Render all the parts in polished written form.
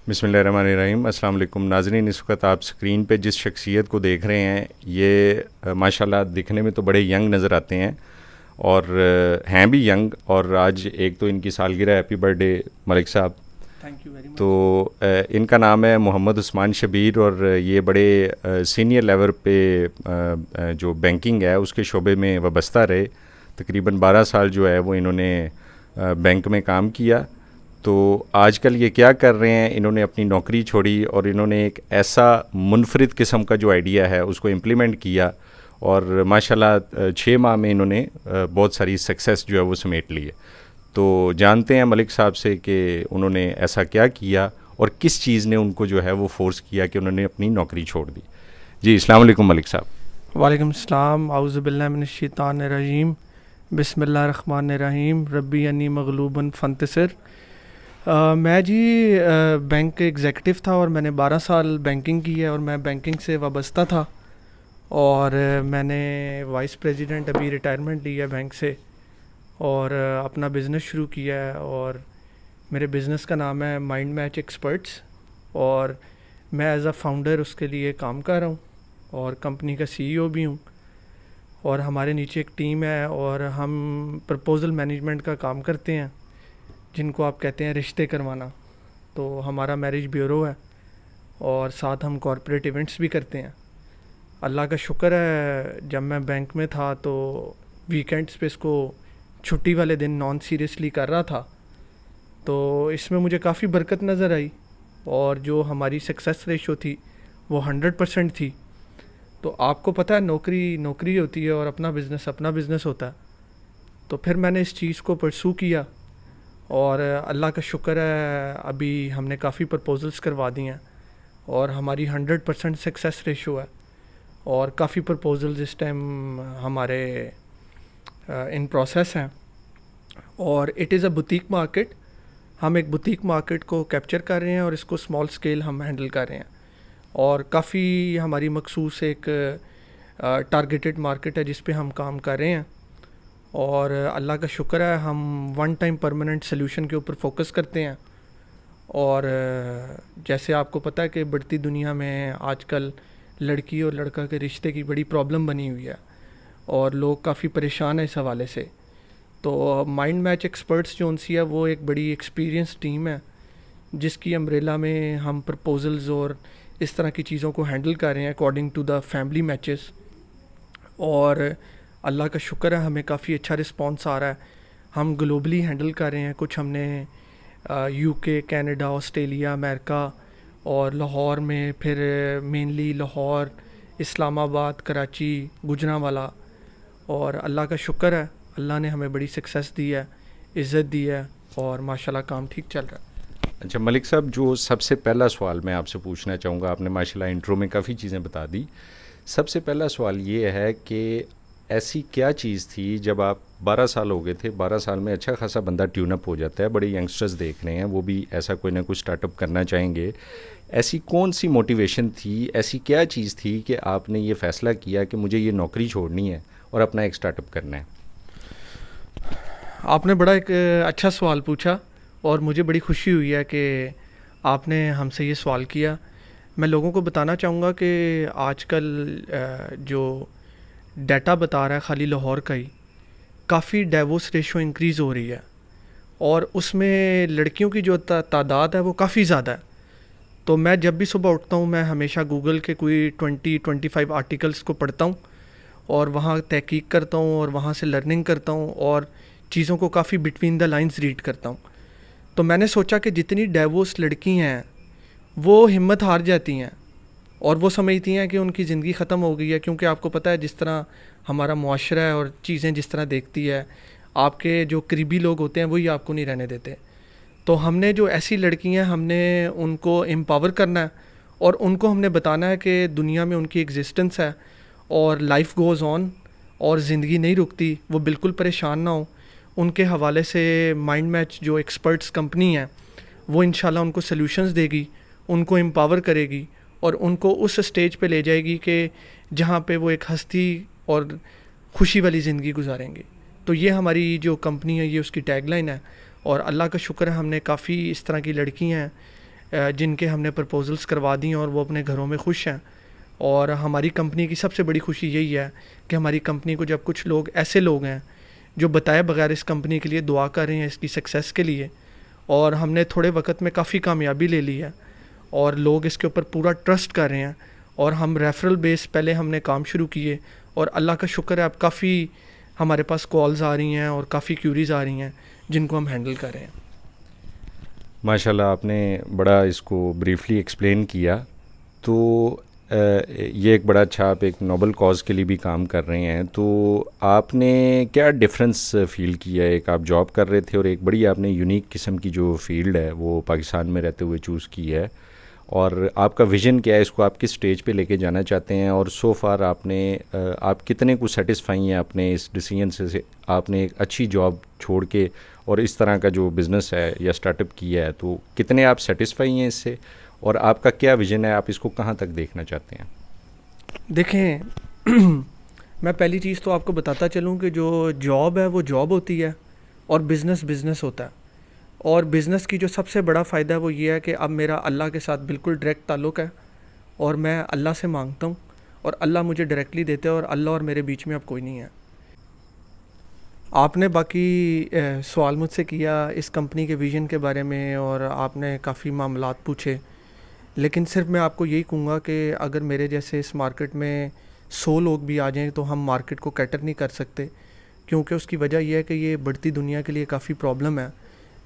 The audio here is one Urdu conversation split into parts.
بسم اللہ الرحمن الرحیم۔ السلام علیکم ناظرین، اس وقت آپ اسکرین پہ جس شخصیت کو دیکھ رہے ہیں یہ ماشاءاللہ دکھنے میں تو بڑے ینگ نظر آتے ہیں اور ہیں بھی ینگ، اور آج ایک تو ان کی سالگرہ، ہیپی برتھ ڈے ملک صاحب۔ Thank you very much. تو ان کا نام ہے محمد عثمان شبیر، اور یہ بڑے سینئر لیول پہ جو بینکنگ ہے اس کے شعبے میں وابستہ رہے۔ تقریباً 12 سال جو ہے وہ انہوں نے بینک میں کام کیا۔ تو آج کل یہ کیا کر رہے ہیں، انہوں نے اپنی نوکری چھوڑی اور انہوں نے ایک ایسا منفرد قسم کا جو آئیڈیا ہے اس کو امپلیمنٹ کیا، اور ماشاءاللہ 6 ماہ میں انہوں نے بہت ساری سکسیس جو ہے وہ سمیٹ لی ہے۔ تو جانتے ہیں ملک صاحب سے کہ انہوں نے ایسا کیا کیا اور کس چیز نے ان کو جو ہے وہ فورس کیا کہ انہوں نے اپنی نوکری چھوڑ دی۔ جی السلام علیکم ملک صاحب۔ وعلیکم السلام، اعوذ باللہ من الشیطان الرجیم، بسم اللہ الرحمن الرحیم، ربی انی مغلوباً فانتصر۔ میں جی بینک ایگزیکٹو تھا اور میں نے 12 سال بینکنگ کی ہے، اور میں بینکنگ سے وابستہ تھا، اور میں نے وائس پریزیڈنٹ ابھی ریٹائرمنٹ لی ہے بینک سے، اور اپنا بزنس شروع کیا ہے، اور میرے بزنس کا نام ہے مائنڈ میچ ایکسپرٹس، اور میں ایز اے فاؤنڈر اس کے لیے کام کر رہا ہوں، اور کمپنی کا سی ای او بھی ہوں، اور ہمارے نیچے ایک ٹیم ہے، اور ہم پرپوزل مینجمنٹ کا کام کرتے ہیں، جن کو آپ کہتے ہیں رشتے کروانا۔ تو ہمارا میرج بیورو ہے، اور ساتھ ہم کارپوریٹ ایونٹس بھی کرتے ہیں۔ اللہ کا شکر ہے، جب میں بینک میں تھا تو ویکینڈس پہ اس کو چھٹی والے دن نان سیریسلی کر رہا تھا، تو اس میں مجھے کافی برکت نظر آئی، اور جو ہماری سکسیس ریشو تھی وہ 100% تھی۔ تو آپ کو پتہ ہے نوکری نوکری ہوتی ہے اور اپنا بزنس ہوتا ہے۔ تو پھر میں نے اس چیز کو پرسو کیا، اور اللہ کا شکر ہے ابھی ہم نے کافی پرپوزلس کروا دی ہیں، اور ہماری 100% سکسیس ریشو ہے، اور کافی پرپوزلز اس ٹائم ہمارے ان پروسیس ہیں، اور it is a boutique market. ہم ایک بوتیک مارکیٹ کو کیپچر کر رہے ہیں، اور اس کو اسمال اسکیل ہم ہینڈل کر رہے ہیں، اور کافی ہماری مخصوص ایک ٹارگیٹڈ مارکیٹ ہے جس پہ ہم کام کر رہے ہیں، اور اللہ کا شکر ہے ہم ون ٹائم پرماننٹ سلیوشن کے اوپر فوکس کرتے ہیں۔ اور جیسے آپ کو پتہ ہے کہ بڑھتی دنیا میں آج کل لڑکی اور لڑکا کے رشتے کی بڑی پرابلم بنی ہوئی ہے، اور لوگ کافی پریشان ہیں اس حوالے سے۔ تو مائنڈ میچ ایکسپرٹس جو ان سی ہے وہ ایک بڑی ایکسپیرینس ٹیم ہے، جس کی امبریلا میں ہم پرپوزلز اور اس طرح کی چیزوں کو ہینڈل کر رہے ہیں according to the family matches, اور اللہ کا شکر ہے ہمیں کافی اچھا رسپانس آ رہا ہے۔ ہم گلوبلی ہینڈل کر رہے ہیں، کچھ ہم نے یو کے، کینیڈا، آسٹریلیا، امریکہ، اور لاہور میں پھر مینلی لاہور، اسلام آباد، کراچی، گجرانوالا، اور اللہ کا شکر ہے اللہ نے ہمیں بڑی سکسیس دی ہے، عزت دی ہے، اور ماشاءاللہ کام ٹھیک چل رہا ہے۔ اچھا ملک صاحب، جو سب سے پہلا سوال میں آپ سے پوچھنا چاہوں گا، آپ نے ماشاءاللہ انٹرو میں کافی چیزیں بتا دی۔ سب سے پہلا سوال یہ ہے کہ ایسی کیا چیز تھی جب آپ 12 سال ہو گئے تھے، 12 سال میں اچھا خاصا بندہ ٹیون اپ ہو جاتا ہے، بڑے ینگسٹرز دیکھ رہے ہیں وہ بھی ایسا کوئی نہ کوئی اسٹارٹ اپ کرنا چاہیں گے، ایسی کون سی موٹیویشن تھی، ایسی کیا چیز تھی کہ آپ نے یہ فیصلہ کیا کہ مجھے یہ نوکری چھوڑنی ہے اور اپنا ایک اسٹارٹ اپ کرنا ہے؟ آپ نے بڑا ایک اچھا سوال پوچھا، اور مجھے بڑی خوشی ہوئی ہے کہ آپ نے ہم سے یہ سوال کیا۔ میں لوگوں کو بتانا چاہوں گا کہ آج کل جو ڈیٹا بتا رہا ہے خالی لاہور کا ہی، کافی ڈائیورس ریشو انکریز ہو رہی ہے، اور اس میں لڑکیوں کی جو تعداد ہے وہ کافی زیادہ ہے۔ تو میں جب بھی صبح اٹھتا ہوں، میں ہمیشہ گوگل کے کوئی 20-25 آرٹیکلس کو پڑھتا ہوں، اور وہاں تحقیق کرتا ہوں، اور وہاں سے لرننگ کرتا ہوں، اور چیزوں کو کافی بٹوین دا لائنز ریڈ کرتا ہوں۔ تو میں نے سوچا کہ جتنی ڈائیورس لڑکی ہیں وہ ہمت ہار جاتی ہیں، اور وہ سمجھتی ہیں کہ ان کی زندگی ختم ہو گئی ہے، کیونکہ آپ کو پتہ ہے جس طرح ہمارا معاشرہ ہے اور چیزیں جس طرح دیکھتی ہے، آپ کے جو قریبی لوگ ہوتے ہیں وہی آپ کو نہیں رہنے دیتے۔ تو ہم نے جو ایسی لڑکی ہیں ہم نے ان کو امپاور کرنا ہے، اور ان کو ہم نے بتانا ہے کہ دنیا میں ان کی ایگزسٹنس ہے، اور لائف گوز آن، اور زندگی نہیں رکتی، وہ بالکل پریشان نہ ہوں۔ ان کے حوالے سے مائنڈ میچ جو ایکسپرٹس کمپنی ہے وہ انشاءاللہ ان کو سلیوشنز دے گی، ان کو امپاور کرے گی، اور ان کو اس سٹیج پہ لے جائے گی کہ جہاں پہ وہ ایک ہستی اور خوشی والی زندگی گزاریں گے۔ تو یہ ہماری جو کمپنی ہے یہ اس کی ٹیگ لائن ہے، اور اللہ کا شکر ہے ہم نے کافی اس طرح کی لڑکی ہیں جن کے ہم نے پرپوزلس کروا دی ہیں اور وہ اپنے گھروں میں خوش ہیں. اور ہماری کمپنی کی سب سے بڑی خوشی یہی ہے کہ ہماری کمپنی کو جب کچھ لوگ ایسے لوگ ہیں جو بتائے بغیر اس کمپنی کے لیے دعا کر رہے ہیں اس کی سکسیس کے لیے, اور ہم نے تھوڑے وقت میں کافی کامیابی لے لی ہے اور لوگ اس کے اوپر پورا ٹرسٹ کر رہے ہیں, اور ہم ریفرل بیس پہلے ہم نے کام شروع کیے, اور اللہ کا شکر ہے اب کافی ہمارے پاس کالز آ رہی ہیں اور کافی کیوریز آ رہی ہیں جن کو ہم ہینڈل کر رہے ہیں. ماشاءاللہ آپ نے بڑا اس کو بریفلی ایکسپلین کیا. تو یہ ایک بڑا اچھا, آپ ایک نوبل کاز کے لیے بھی کام کر رہے ہیں, تو آپ نے کیا ڈفرینس فیل کیا؟ ایک آپ جاب کر رہے تھے اور ایک بڑی آپ نے یونیک قسم کی جو فیلڈ ہے وہ پاکستان میں رہتے ہوئے چوز کی ہے, اور آپ کا ویژن کیا ہے, اس کو آپ کس سٹیج پہ لے کے جانا چاہتے ہیں, اور سو فار آپ کتنے کو سیٹسفائی ہیں اپنے اس ڈیسیجن سے؟ آپ نے ایک اچھی جاب چھوڑ کے اور اس طرح کا جو بزنس ہے یا اسٹارٹ اپ کیا ہے, تو کتنے آپ سیٹسفائی ہیں اس سے, اور آپ کا کیا ویژن ہے, آپ اس کو کہاں تک دیکھنا چاہتے ہیں؟ دیکھیں, میں پہلی چیز تو آپ کو بتاتا چلوں کہ جو جاب ہے وہ جاب ہوتی ہے اور بزنس بزنس ہوتا ہے, اور بزنس کی جو سب سے بڑا فائدہ ہے وہ یہ ہے کہ اب میرا اللہ کے ساتھ بالکل ڈائریکٹ تعلق ہے, اور میں اللہ سے مانگتا ہوں اور اللہ مجھے ڈائریکٹلی دیتے ہیں, اور اللہ اور میرے بیچ میں اب کوئی نہیں ہے. آپ نے باقی سوال مجھ سے کیا اس کمپنی کے ویژن کے بارے میں, اور آپ نے کافی معاملات پوچھے, لیکن صرف میں آپ کو یہی کہوں گا کہ اگر میرے جیسے اس مارکیٹ میں 100 لوگ بھی آ جائیں تو ہم مارکیٹ کو کیٹر نہیں کر سکتے, کیونکہ اس کی وجہ یہ ہے کہ یہ بڑھتی دنیا کے لیے کافی پرابلم ہے.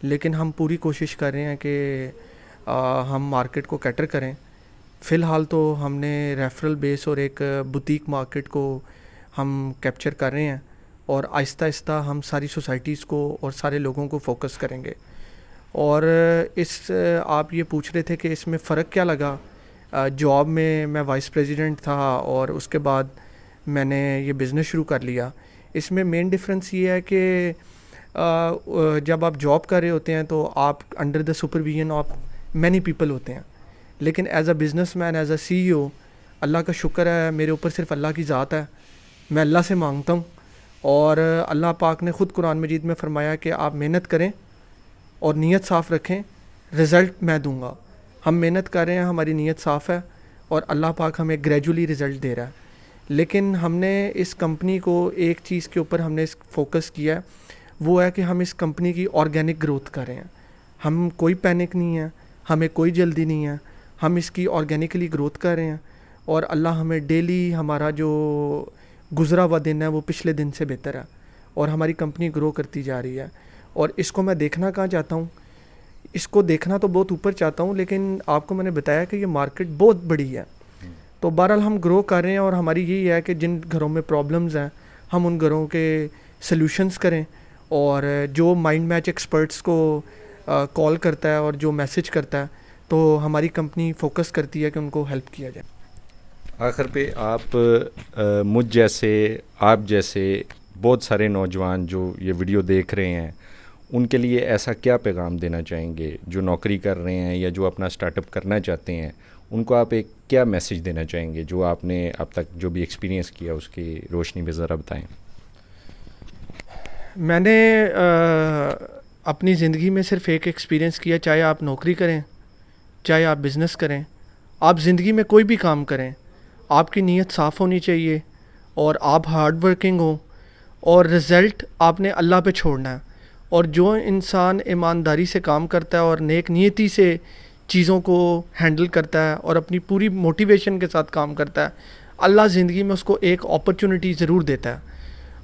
لیکن ہم پوری کوشش کر رہے ہیں کہ ہم مارکیٹ کو کیٹر کریں. فی الحال تو ہم نے ریفرل بیس اور ایک بوتیک مارکیٹ کو ہم کیپچر کر رہے ہیں, اور آہستہ آہستہ ہم ساری سوسائٹیز کو اور سارے لوگوں کو فوکس کریں گے. اور آپ یہ پوچھ رہے تھے کہ اس میں فرق کیا لگا. جاب میں وائس پریزیڈنٹ تھا اور اس کے بعد میں نے یہ بزنس شروع کر لیا. اس میں مین ڈفرینس یہ ہے کہ جب آپ جاب کر رہے ہوتے ہیں تو آپ under the supervision of many people ہوتے ہیں, لیکن as a business man, as a CEO, اللہ کا شکر ہے میرے اوپر صرف اللہ کی ذات ہے. میں اللہ سے مانگتا ہوں, اور اللہ پاک نے خود قرآن مجید میں فرمایا کہ آپ محنت کریں اور نیت صاف رکھیں, رزلٹ میں دوں گا. ہم محنت کر رہے ہیں, ہماری نیت صاف ہے, اور اللہ پاک ہمیں گریجولی رزلٹ دے رہا ہے. لیکن ہم نے اس کمپنی کو ایک چیز کے اوپر ہم نے فوکس کیا ہے, وہ ہے کہ ہم اس کمپنی کی آرگینک گروتھ کر رہے ہیں. ہم کوئی پینک نہیں ہے, ہمیں کوئی جلدی نہیں ہے, ہم اس کی آرگینکلی گروتھ کر رہے ہیں, اور اللہ ہمیں ڈیلی ہمارا جو گزرا ہوا دن ہے وہ پچھلے دن سے بہتر ہے, اور ہماری کمپنی گرو کرتی جا رہی ہے. اور اس کو میں دیکھنا کہاں چاہتا ہوں, اس کو دیکھنا تو بہت اوپر چاہتا ہوں, لیکن آپ کو میں نے بتایا کہ یہ مارکیٹ بہت بڑی ہے. تو بہرحال ہم گرو کر رہے ہیں, اور ہماری یہی ہے کہ جن گھروں میں پرابلمز ہیں ہم ان گھروں کے سلیوشنز کریں, اور جو مائنڈ میچ ایکسپرٹس کو کال کرتا ہے اور جو میسج کرتا ہے تو ہماری کمپنی فوکس کرتی ہے کہ ان کو ہیلپ کیا جائے. آخر پہ آپ مجھ جیسے, آپ جیسے بہت سارے نوجوان جو یہ ویڈیو دیکھ رہے ہیں, ان کے لیے ایسا کیا پیغام دینا چاہیں گے جو نوکری کر رہے ہیں یا جو اپنا سٹارٹ اپ کرنا چاہتے ہیں؟ ان کو آپ ایک کیا میسج دینا چاہیں گے جو آپ نے اب تک جو بھی ایکسپیرینس کیا اس کی روشنی میں ذرا بتائیں. میں نے اپنی زندگی میں صرف ایک ایکسپیرینس کیا, چاہے آپ نوکری کریں, چاہے آپ بزنس کریں, آپ زندگی میں کوئی بھی کام کریں, آپ کی نیت صاف ہونی چاہیے, اور آپ ہارڈ ورکنگ ہوں, اور رزلٹ آپ نے اللہ پہ چھوڑنا ہے. اور جو انسان ایمانداری سے کام کرتا ہے اور نیک نیتی سے چیزوں کو ہینڈل کرتا ہے اور اپنی پوری موٹیویشن کے ساتھ کام کرتا ہے, اللہ زندگی میں اس کو ایک اپرچونٹی ضرور دیتا ہے.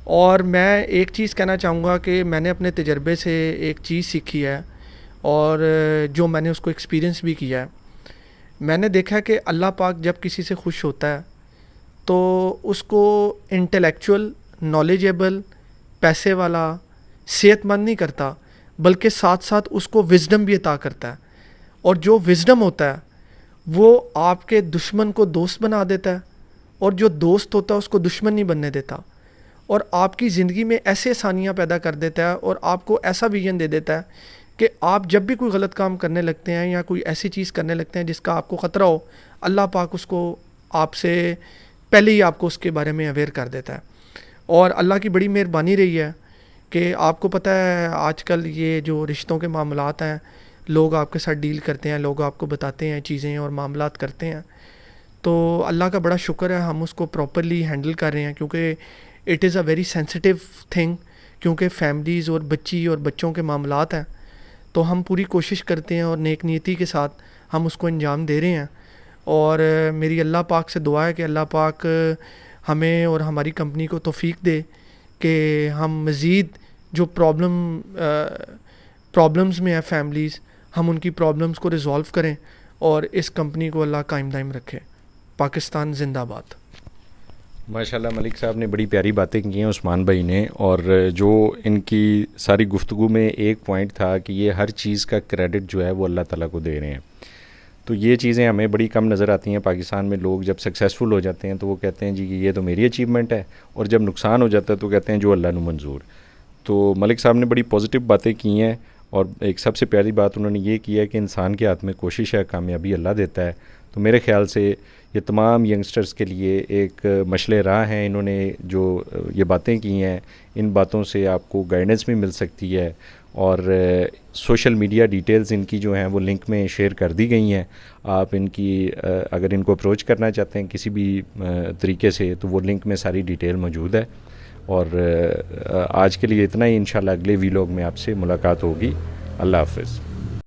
اور میں ایک چیز کہنا چاہوں گا کہ میں نے اپنے تجربے سے ایک چیز سیکھی ہے, اور جو میں نے اس کو ایکسپیرینس بھی کیا ہے. میں نے دیکھا کہ اللہ پاک جب کسی سے خوش ہوتا ہے تو اس کو انٹلیکچوئل, نالجیبل, پیسے والا, صحت مند نہیں کرتا, بلکہ ساتھ ساتھ اس کو وزڈم بھی عطا کرتا ہے. اور جو وزڈم ہوتا ہے وہ آپ کے دشمن کو دوست بنا دیتا ہے, اور جو دوست ہوتا ہے اس کو دشمن نہیں بننے دیتا, اور آپ کی زندگی میں ایسے آسانیاں پیدا کر دیتا ہے, اور آپ کو ایسا ویژن دے دیتا ہے کہ آپ جب بھی کوئی غلط کام کرنے لگتے ہیں یا کوئی ایسی چیز کرنے لگتے ہیں جس کا آپ کو خطرہ ہو, اللہ پاک اس کو آپ سے پہلے ہی آپ کو اس کے بارے میں اویئر کر دیتا ہے. اور اللہ کی بڑی مہربانی رہی ہے کہ آپ کو پتہ ہے آج کل یہ جو رشتوں کے معاملات ہیں لوگ آپ کے ساتھ ڈیل کرتے ہیں, لوگ آپ کو بتاتے ہیں چیزیں اور معاملات کرتے ہیں. تو اللہ کا بڑا شکر ہے ہم اس کو پراپرلی ہینڈل کر رہے ہیں, کیونکہ it is a very sensitive thing, کیونکہ فیملیز اور بچی اور بچوں کے معاملات ہیں. تو ہم پوری کوشش کرتے ہیں اور نیک نیتی کے ساتھ ہم اس کو انجام دے رہے ہیں. اور میری اللہ پاک سے دعا ہے کہ اللہ پاک ہمیں اور ہماری کمپنی کو توفیق دے کہ ہم مزید جو پرابلمز میں ہیں فیملیز, ہم ان کی پرابلمز کو ریزولو کریں اور اس کمپنی کو اللہ قائم دائم رکھے. پاکستان زندہ باد. ماشاءاللہ ملک صاحب نے بڑی پیاری باتیں کی ہیں عثمان بھائی نے, اور جو ان کی ساری گفتگو میں ایک پوائنٹ تھا کہ یہ ہر چیز کا کریڈٹ جو ہے وہ اللہ تعالیٰ کو دے رہے ہیں. تو یہ چیزیں ہمیں بڑی کم نظر آتی ہیں پاکستان میں. لوگ جب سکسیزفل ہو جاتے ہیں تو وہ کہتے ہیں جی کہ یہ تو میری اچیومنٹ ہے, اور جب نقصان ہو جاتا ہے تو کہتے ہیں جو اللہ نے منظور. تو ملک صاحب نے بڑی پازیٹیو باتیں کی ہیں, اور ایک سب سے پیاری بات انہوں نے یہ کی ہے کہ انسان کے ہاتھ میں کوشش ہے, کامیابی اللہ دیتا ہے. تو میرے خیال سے یہ تمام ینگسٹرز کے لیے ایک مشعل راہ ہیں. انہوں نے جو یہ باتیں کی ہیں, ان باتوں سے آپ کو گائیڈنس بھی مل سکتی ہے, اور سوشل میڈیا ڈیٹیلز ان کی جو ہیں وہ لنک میں شیئر کر دی گئی ہیں. آپ ان کی اگر ان کو اپروچ کرنا چاہتے ہیں کسی بھی طریقے سے تو وہ لنک میں ساری ڈیٹیل موجود ہے. اور آج کے لیے اتنا ہی. انشاءاللہ اگلے ویلاگ میں آپ سے ملاقات ہوگی. اللہ حافظ.